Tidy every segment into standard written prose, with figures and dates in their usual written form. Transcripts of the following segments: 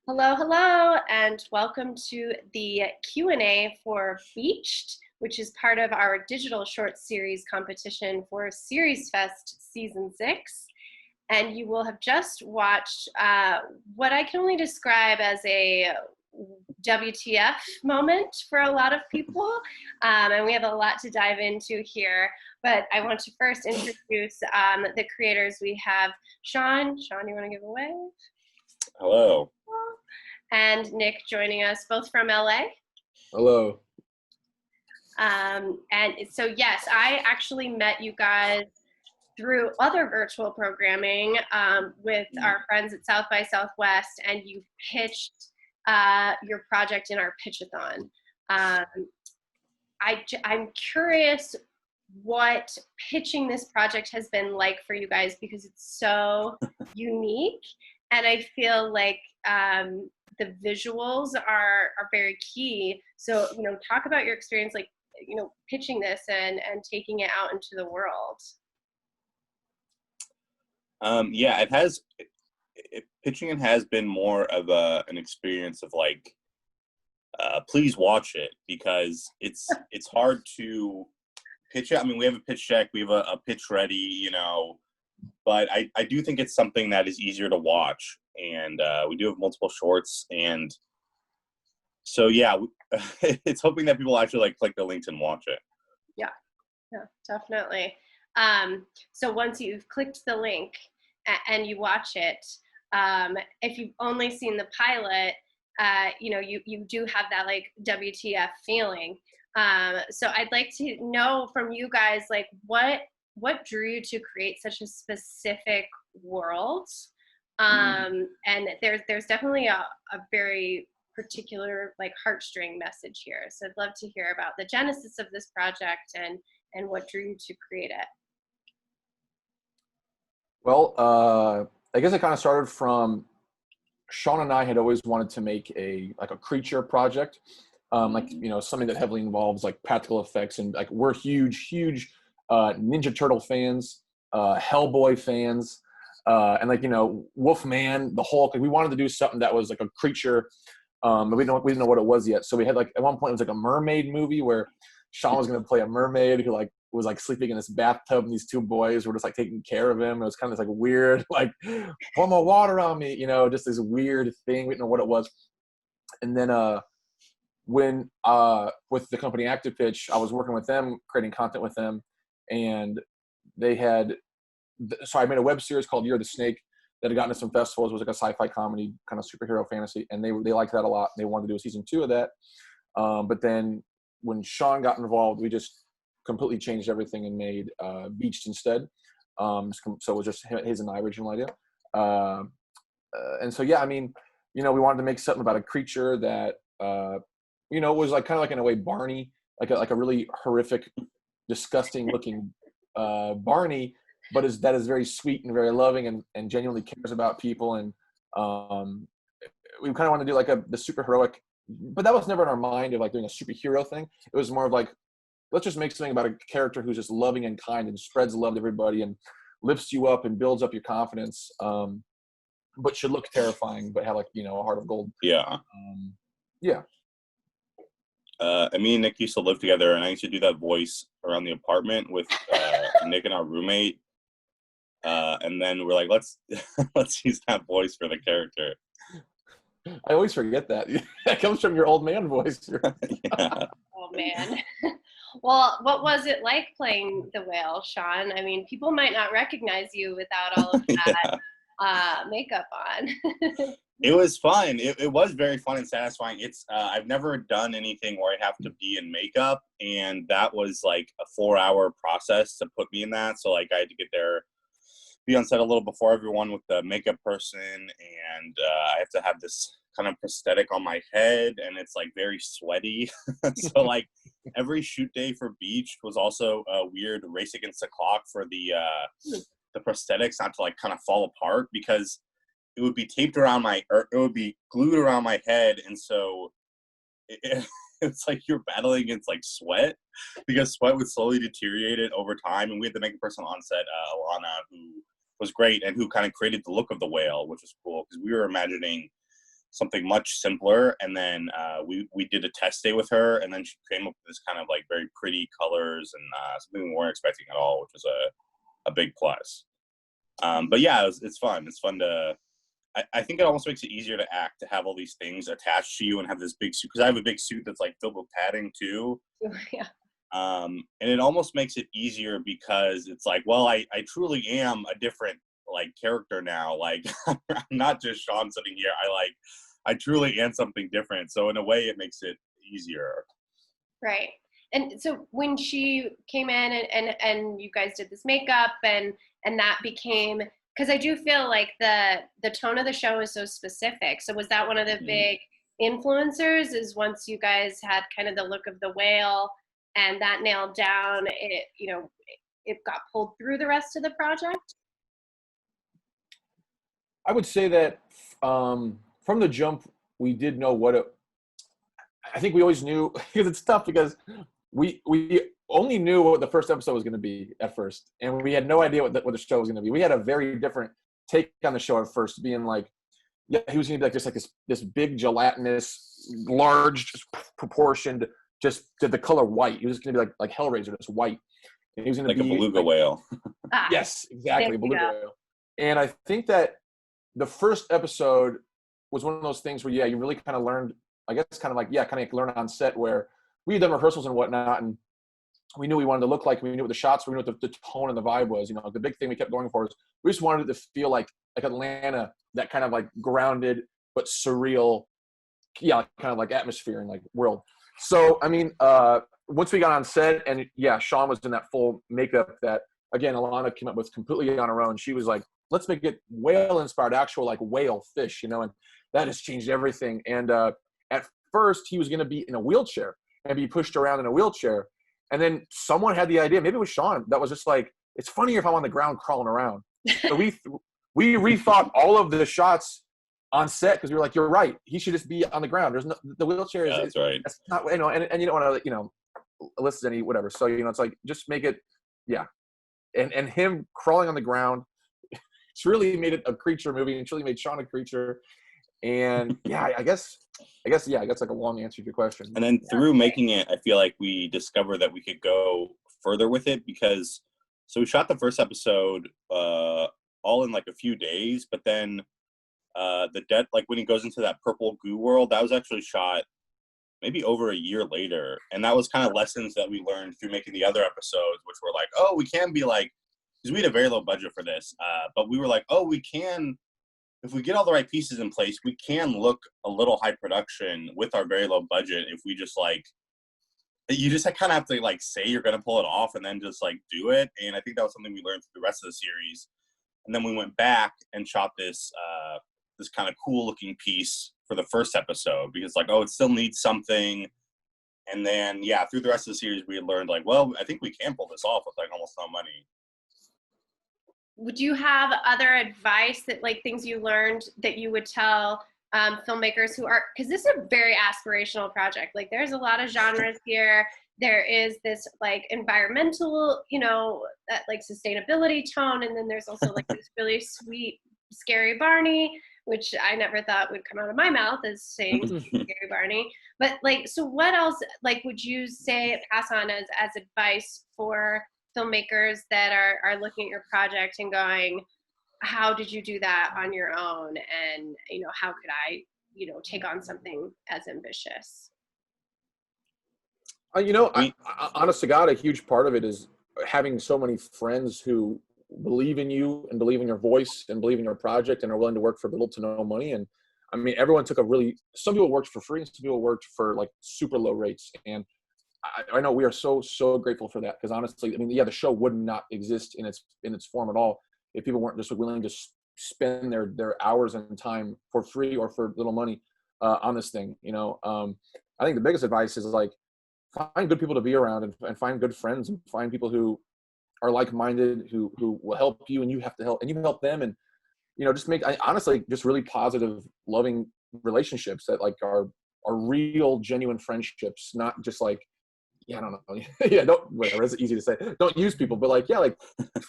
Hello, hello, and welcome to the Q&A for Beached, which is part of our digital short series competition for SeriesFest Season 6. And you will have just watched what I can only describe as a WTF moment for a lot of people. And we have a lot to dive into here. But I want to first introduce the creators. We have Sean. Sean, you want to give a wave? Hello. And Nick joining us, both from LA. Hello. And so, yes, I actually met you guys through other virtual programming with our friends at South by Southwest, and you pitched your project in our pitchathon. I'm curious what pitching this project has been like for you guys, because it's so unique, and I feel like the visuals are very key. So, talk about your experience, like, pitching this and taking it out into the world. Yeah, pitching it has been more of an experience of like, please watch it, because it's hard to pitch it. I mean, we have a pitch deck, we have a pitch ready, but I do think it's something that is easier to watch, and we do have multiple shorts, and so yeah, it's hoping that people actually like click the links and watch it. Yeah, definitely. So once you've clicked the link and you watch it, if you've only seen the pilot, you do have that like WTF feeling. So I'd like to know from you guys, like, what drew you to create such a specific world? And there's definitely a very particular like heartstring message here. So I'd love to hear about the genesis of this project and what drew you to create it. Well, I guess it kind of started from Sean and I had always wanted to make a creature project, something that heavily involves like practical effects, and like we're huge Ninja Turtle fans, Hellboy fans, and Wolfman, the Hulk. Like, we wanted to do something that was like a creature, but we didn't know what it was yet. So we had like at one point it was like a mermaid movie where Sean was going to play a mermaid who like was like sleeping in this bathtub, and these two boys were just like taking care of him. It was kind of this like weird, like, pour more water on me, just this weird thing. We didn't know what it was. And then when with the company Active Pitch, I was working with them, creating content with them, and so I made a web series called You're the Snake that had gotten to some festivals. It was like a sci-fi comedy, kind of superhero fantasy, and they liked that a lot. They wanted to do a season 2 of that. But then when Sean got involved, we just completely changed everything and made Beached instead. So it was just his and my original idea. And so, yeah, I mean, we wanted to make something about a creature that, was like kind of like in a way Barney, like a really horrific, disgusting looking Barney, but that is very sweet and very loving and genuinely cares about people. And we kind of want to do like the super heroic, but that was never in our mind of like doing a superhero thing. It was more of like, let's just make something about a character who's just loving and kind and spreads love to everybody and lifts you up and builds up your confidence, but should look terrifying, but have like, a heart of gold. Yeah. Yeah. Me and Nick used to live together, and I used to do that voice around the apartment with Nick and our roommate. And then we're like, let's use that voice for the character. I always forget that. That comes from your old man voice. Yeah. Oh man. Well, what was it like playing the whale, Sean? I mean, people might not recognize you without all of that makeup on. It was fun. It was very fun and satisfying. It's I've never done anything where I have to be in makeup, and that was like a 4-hour process to put me in that. So like I had to get there, be on set a little before everyone with the makeup person, and I have to have this kind of prosthetic on my head, and it's like very sweaty. So like every shoot day for Beached was also a weird race against the clock for the prosthetics not to like kind of fall apart, because it would be taped around or it would be glued around my head, and so it's like you're battling against like sweat, because sweat would slowly deteriorate it over time. And we had the makeup person on set, Alana, who was great and who kind of created the look of the whale, which was cool, because we were imagining something much simpler. And then we did a test day with her, and then she came up with this kind of like very pretty colors and something we weren't expecting at all, which was a big plus. But yeah, it's fun. It's fun to, I think it almost makes it easier to act, to have all these things attached to you and have this big suit, because I have a big suit that's like filled with padding too. Yeah. And it almost makes it easier because it's like, well, I truly am a different like character now. Like I'm not just Sean sitting here. I truly am something different. So in a way it makes it easier. Right. And so when she came in and you guys did this makeup and that became, because I do feel like the tone of the show is so specific. So was that one of the big influencers, is once you guys had kind of the look of the whale and that nailed down, it, you know, it got pulled through the rest of the project? I would say that from the jump, we did know what it, I think we always knew, because it's tough because we only knew what the first episode was going to be at first, and we had no idea what the show was going to be. We had a very different take on the show at first, being like, yeah, he was going to be like just like this big gelatinous, large, just proportioned, just the color white. He was going to be like Hellraiser, just white. And he was going to like be a beluga like, whale. Yes, exactly, beluga whale. And I think that the first episode was one of those things where, yeah, you really kind of learned, I guess, kind of like learn on set, where we had done rehearsals and whatnot, and we knew we wanted to look like, we knew what the shots, we knew what the tone and the vibe was. You know, the big thing we kept going for is we just wanted it to feel like Atlanta, that kind of like grounded but surreal, yeah, kind of like atmosphere and like world. So, I mean, once we got on set, and yeah, Sean was in that full makeup that, again, Alana came up with completely on her own. She was like, let's make it whale inspired, actual like whale fish, you know, and that has changed everything. And at first he was going to be in a wheelchair and be pushed around in a wheelchair. And then someone had the idea, maybe it was Sean, that was just like, it's funnier if I'm on the ground crawling around. So we rethought all of the shots on set, because we were like, you're right, he should just be on the ground. There's no, the wheelchair is, that's right. That's not, you know, and you don't want to, you know, elicit any whatever. So, you know, it's like, just make it, yeah. And him crawling on the ground, it's really made it a creature movie, and it's really made Sean a creature. And yeah, I guess like a long answer to your question. And then through making it, I feel like we discovered that we could go further with it, because so we shot the first episode all in like a few days, but then like when he goes into that purple goo world, that was actually shot maybe over a year later. And that was kind of lessons that we learned through making the other episodes, which were like, oh, we can be like, because we had a very low budget for this, but we were like, oh, we can, if we get all the right pieces in place, we can look a little high production with our very low budget. If we just like, you just kind of have to like say you're going to pull it off and then just like do it. And I think that was something we learned through the rest of the series. And then we went back and shot this this kind of cool looking piece for the first episode, because like, oh, it still needs something. And then, yeah, through the rest of the series, we had learned like, well, I think we can pull this off with like almost no money. Would you have other advice, that like things you learned that you would tell filmmakers who are, because this is a very aspirational project, like there's a lot of genres here, there is this like environmental, you know, that like sustainability tone, and then there's also like this really sweet scary Barney, which I never thought would come out of my mouth as saying scary Barney. But like, so what else like would you say, pass on as advice for filmmakers that are looking at your project and going, how did you do that on your own? And, you know, how could I, you know, take on something as ambitious? You know, I, honest to God, a huge part of it is having so many friends who believe in you and believe in your voice and believe in your project and are willing to work for little to no money. And I mean, everyone took some people worked for free and some people worked for like super low rates. And I know we are so grateful for that, because honestly, I mean, yeah, the show would not exist in its form at all if people weren't just willing to spend their hours and time for free or for little money on this thing. You know, I think the biggest advice is like, find good people to be around and find good friends and find people who are like-minded, who will help you, and you have to help, and you help them, and you know, just honestly just really positive, loving relationships that like are real, genuine friendships, not just like, yeah, I don't know. Yeah, don't, whatever. It's easy to say. Don't use people, but like, yeah, like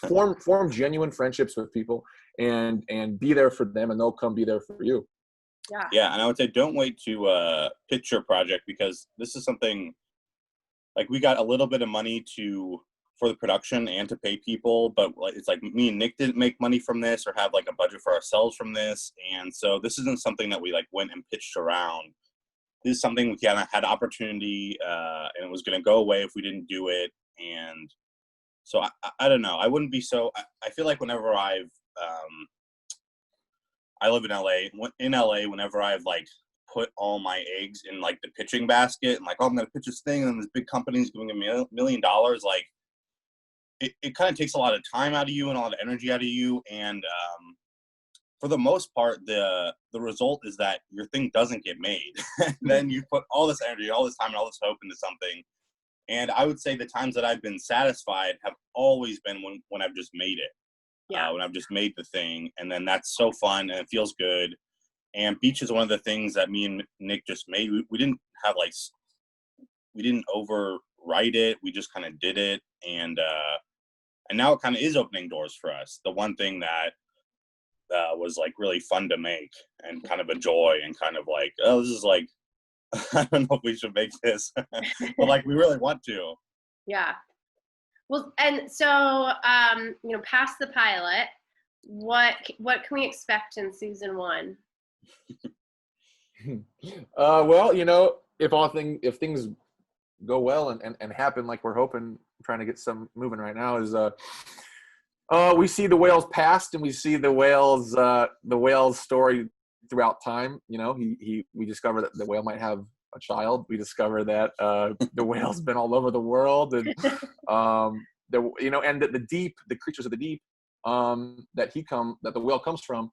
form genuine friendships with people and be there for them, and they'll come be there for you. Yeah, and I would say don't wait to pitch your project, because this is something, like, we got a little bit of money for the production and to pay people, but it's like me and Nick didn't make money from this or have like a budget for ourselves from this, and so this isn't something that we like went and pitched around. This is something we kind of had opportunity, and it was going to go away if we didn't do it. And so I don't know. I wouldn't be so. I feel like whenever I live in LA. In LA, whenever I've like put all my eggs in like the pitching basket and like, oh, I'm going to pitch this thing, and then this big company's giving me $1 million, like it kind of takes a lot of time out of you and a lot of energy out of you. And for the most part, the result is that your thing doesn't get made. And then you put all this energy, all this time, and all this hope into something. And I would say the times that I've been satisfied have always been when I've just made it. Yeah. When I've just made the thing, and then that's so fun and it feels good. And Beach is one of the things that me and Nick just made. We didn't have like, we didn't overwrite it. We just kind of did it, and now it kind of is opening doors for us. The one thing that was like really fun to make and kind of a joy, and kind of like, oh, this is like, I don't know if we should make this, but like we really want to. Yeah. Well, and so, past the pilot, what can we expect in season 1? Well, if things go well and happen like we're hoping, trying to get some moving right now, is we see the whale's past, and we see the whale's story throughout time. We discover that the whale might have a child. We discover that the whale's been all over the world, and and that the creatures of the deep that the whale comes from,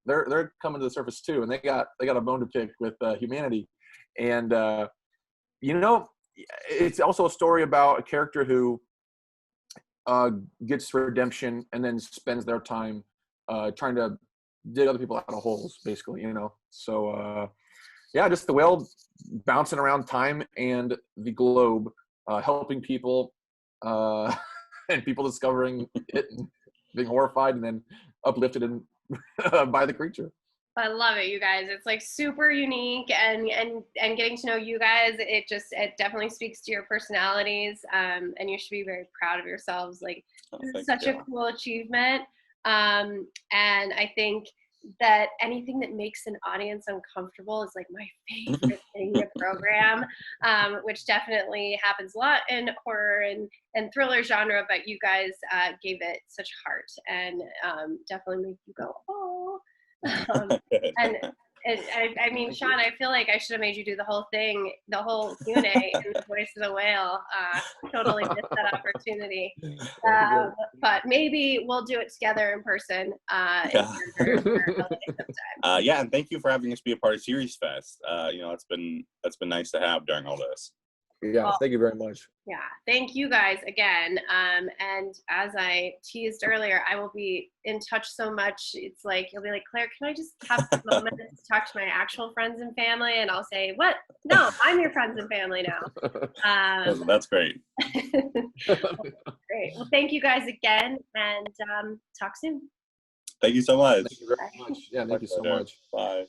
they're coming to the surface too, and they got a bone to pick with humanity. And it's also a story about a character who gets redemption and then spends their time trying to dig other people out of holes, basically. So just the whale bouncing around time and the globe, helping people, and people discovering it and being horrified and then uplifted by the creature. I love it, you guys. It's like super unique, and getting to know you guys, it definitely speaks to your personalities, and you should be very proud of yourselves. Like, this is such a cool achievement, and I think that anything that makes an audience uncomfortable is like my favorite thing to program, which definitely happens a lot in horror and thriller genre, but you guys gave it such heart, and definitely make you go, oh. And I mean, Sean, I feel like I should have made you do the whole thing, the whole Q&A in the voice of the whale. Totally missed that opportunity. But maybe we'll do it together in person. And thank you for having us be a part of SeriesFest. It's been nice to have during all this. Yeah, thank you very much. Yeah, thank you guys again. And as I teased earlier, I will be in touch so much. It's like, you'll be like, Claire, can I just have a moment to talk to my actual friends and family? And I'll say, what? No, I'm your friends and family now. That's great. Great. Well, thank you guys again, and talk soon. Thank you so much. Thank you very much. Yeah, thank you so much. Bye.